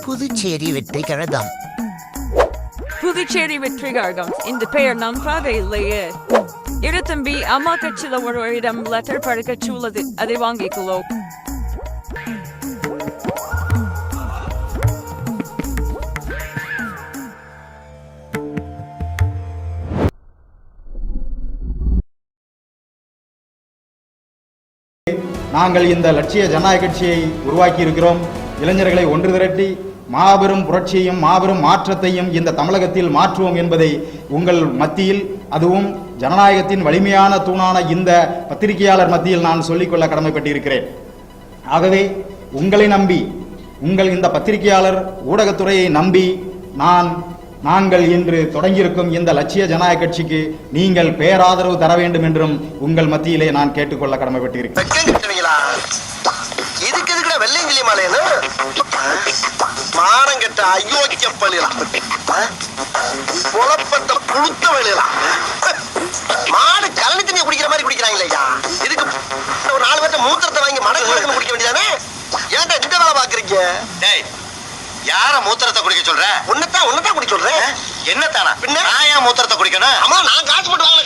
புதுச்சேரி வெற்றி கழகம். புதுச்சேரி வெற்றி கழகம் இந்த பெயர் நன்றாக இல்லையே. இரு தம்பி, அம்மா கட்சியில் ஒருவரிடம் லெட்டர் படிக்கச் உள்ளது, அதை வாங்கிக்கொள்ளோ. நாங்கள் இந்த லட்சிய ஜனநாயக கட்சியை உருவாக்கி இருக்கிறோம். இளைஞர்களை ஒன்று திரட்டி மாபெரும் புரட்சியையும் மாபெரும் மாற்றத்தையும் இந்த தமிழகத்தில் மாற்றுவோம் என்பதை உங்கள் மத்தியில், அதுவும் ஜனநாயகத்தின் வலிமையான தூணான இந்த பத்திரிகையாளர் மத்தியில் நான் சொல்லிக்கொள்ள கடமைப்பட்டிருக்கிறேன். ஆகவே உங்களை நம்பி, உங்கள் இந்த பத்திரிகையாளர் ஊடகத்துறையை நம்பி நாங்கள் இன்று தொடங்கியிருக்கும் இந்த லட்சிய ஜனநாயக கட்சிக்கு நீங்கள் பேராதரவு தர வேண்டும் என்றும் உங்கள் மத்தியிலே நான் கேட்டுக்கொள்ள கடமைப்பட்டிருக்கிறேன். மானங்கட்ட அயோக்கிய பள்ளிலாம் புலப்பட்ட புழுத்த வெளியலாம் மாடு கழனி தண்ணியை குடிக்கிற மாதிரி குடிக்கிறாங்களேயா. இதுக்கு ஒரு 4 பேர்ட்ட மூத்திரத்தை வாங்கி மடக்கு மடக்கு குடிக்க வேண்டியதானே? ஏன்டா இந்த வேலை பாக்குறீங்க? டேய், யார மூத்திரத்தை குடிக்க சொல்ற? உன்னதான் குடிக்க சொல்றேன். என்னத்தானா? பின்ன நான் ஏன் மூத்திரத்தை குடிக்கணும்? அம்மா, நான் காசு போட்டு வாங்க.